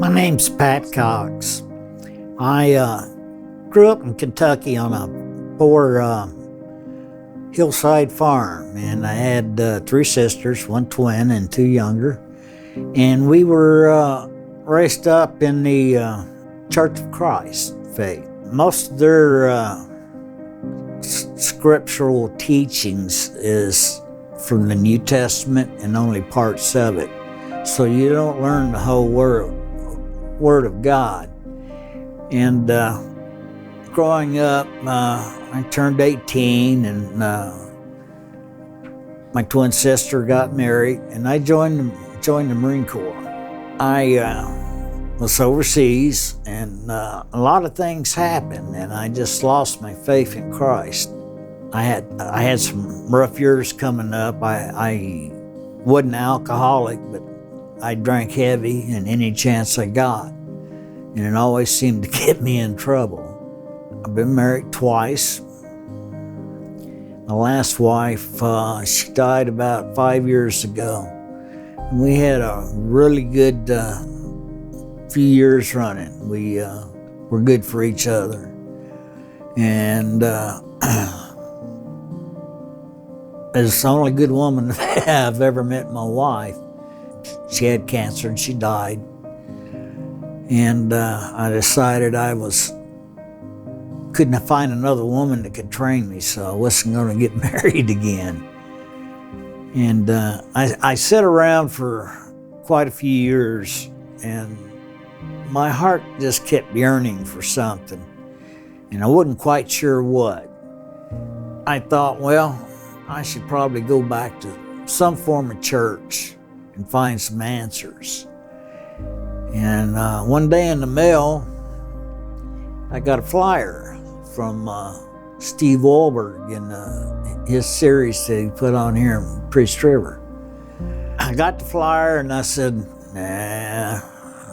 My name's Pat Cox. I grew up in Kentucky on a poor hillside farm, and I had 3 sisters, 1 twin and 2 younger, and we were raised up in the Church of Christ faith. Most of their scriptural teachings is from the New Testament and only parts of it, so you don't learn the whole Word of God. And growing up, I turned 18, and my twin sister got married, and I joined the Marine Corps. I was overseas, and a lot of things happened, and I just lost my faith in Christ. I had some rough years coming up. I wasn't an alcoholic, but I drank heavy and any chance I got, and it always seemed to get me in trouble. I've been married twice. My last wife, she died about 5 years ago. And we had a really good few years running. We were good for each other. And as the only good woman I've ever met in my life. She had cancer and she died. And I decided couldn't find another woman that could train me, so I wasn't going to get married again. And I sat around for quite a few years, and my heart just kept yearning for something, and I wasn't quite sure what. I thought, well, I should probably go back to some form of church and find some answers. And one day in the mail, I got a flyer from Steve Wahlberg in his series that he put on here in Priest River. I got the flyer and I said, nah,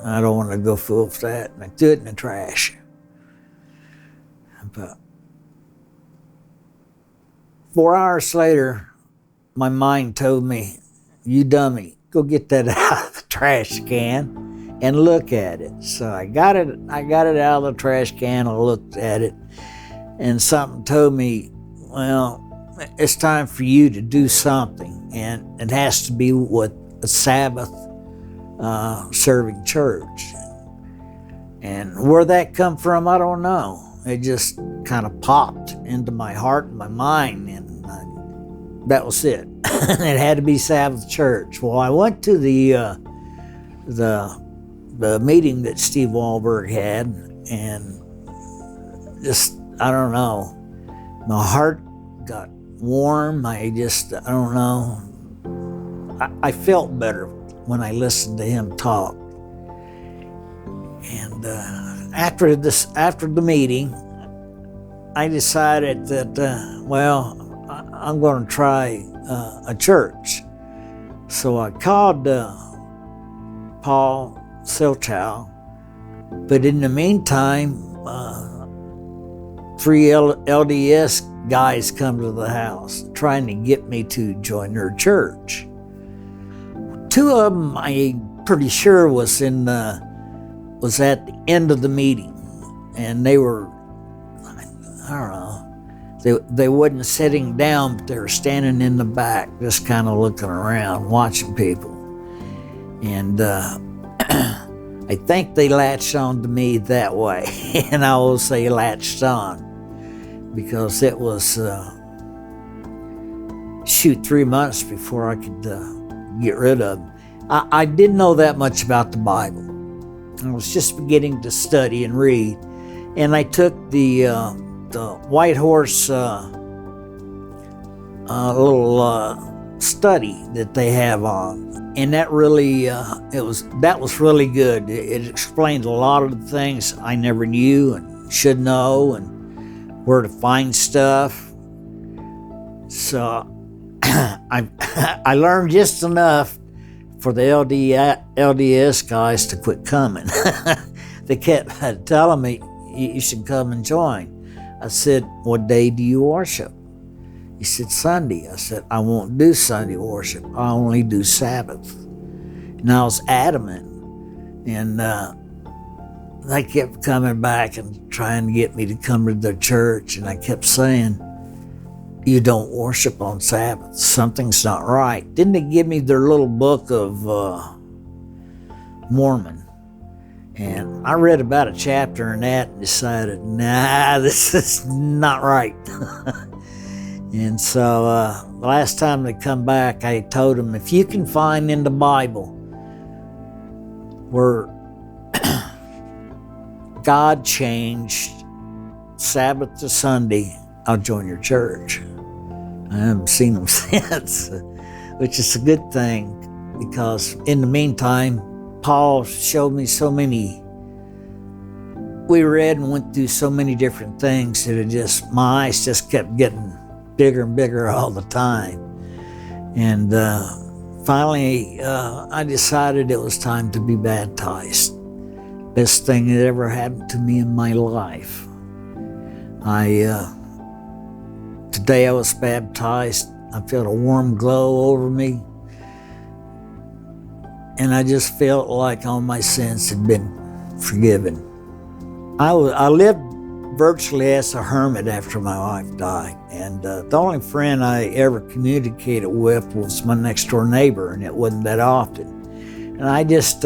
I don't want to go fool with that. And I threw it in the trash. But 4 hours later, my mind told me, you dummy, go get that out of the trash can and look at it. So I got it out of the trash can, I looked at it, and something told me, well, it's time for you to do something, and it has to be with a Sabbath serving church. And where that come from, I don't know. It just kind of popped into my heart and my mind, and that was it. It had to be Sabbath church. Well, I went to the meeting that Steve Wahlberg had, and just, I don't know, my heart got warm. I don't know. I felt better when I listened to him talk. And after the meeting, I decided that, well, I'm going to try a church. So I called Paul Silchow, but in the meantime, 3 LDS guys come to the house trying to get me to join their church. 2 of them, I'm pretty sure, was at the end of the meeting, and they were, I don't know, they wasn't sitting down, but they were standing in the back, just kind of looking around, watching people. And I think they latched on to me that way, and I will say latched on, because it was 3 months before I could get rid of them. I didn't know that much about the Bible. I was just beginning to study and read, and I took the White Horse little study that they have on, and that really that was really good. It explained a lot of the things I never knew and should know, and where to find stuff. So I learned just enough for the LDS guys to quit coming. They kept telling me, you should come and join. I said, what day do you worship? He said, Sunday. I said, I won't do Sunday worship. I only do Sabbath. And I was adamant And they kept coming back and trying to get me to come to their church. And I kept saying, you don't worship on Sabbath. Something's not right. Didn't they give me their little book of Mormon? And I read about a chapter in that and decided, nah, this is not right. And so the last time they come back, I told them, if you can find in the Bible where God changed Sabbath to Sunday, I'll join your church. I haven't seen them since, which is a good thing, because in the meantime, Paul showed me so many. We read and went through so many different things that my eyes just kept getting bigger and bigger all the time. And finally, I decided it was time to be baptized. Best thing that ever happened to me in my life. Today I was baptized. I felt a warm glow over me. And I just felt like all my sins had been forgiven. I lived virtually as a hermit after my wife died. And the only friend I ever communicated with was my next door neighbor, and it wasn't that often. And I just,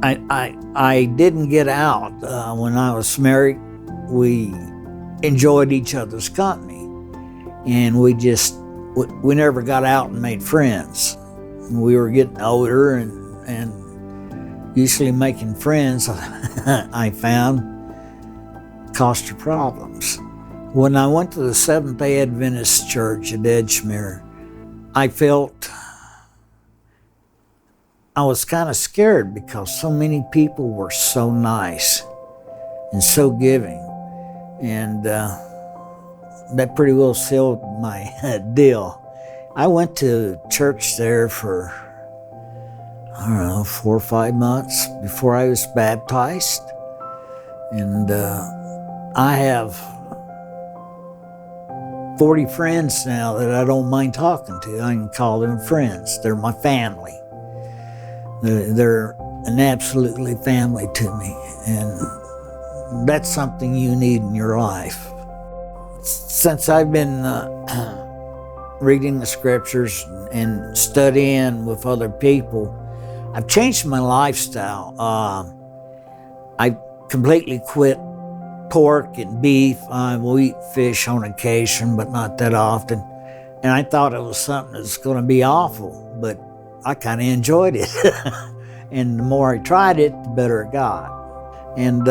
I didn't get out. When I was married, we enjoyed each other's company. And we never got out and made friends. We were getting older, and usually making friends, I found, caused you problems. When I went to the Seventh-day Adventist Church at Edgemere, I felt I was kind of scared because so many people were so nice and so giving. And that pretty well sealed my deal. I went to church there for, 4 or 5 months before I was baptized. And I have 40 friends now that I don't mind talking to. I can call them friends. They're my family. They're an absolutely family to me. And that's something you need in your life. Since I've been reading the scriptures and studying with other people, I've changed my lifestyle. I completely quit pork and beef. I will eat fish on occasion, but not that often. And I thought it was something that's going to be awful, but I kind of enjoyed it. And the more I tried it, the better it got. And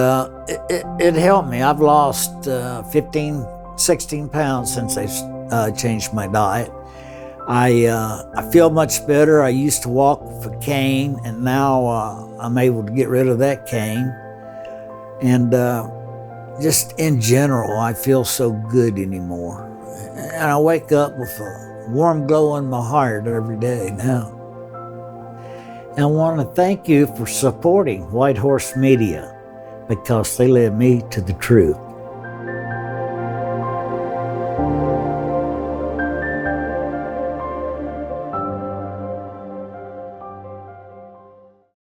it helped me. I've lost 16 pounds since I changed my diet. I feel much better. I used to walk with a cane, and now I'm able to get rid of that cane. And just in general, I feel so good anymore. And I wake up with a warm glow in my heart every day now. And I want to thank you for supporting White Horse Media, because they led me to the truth.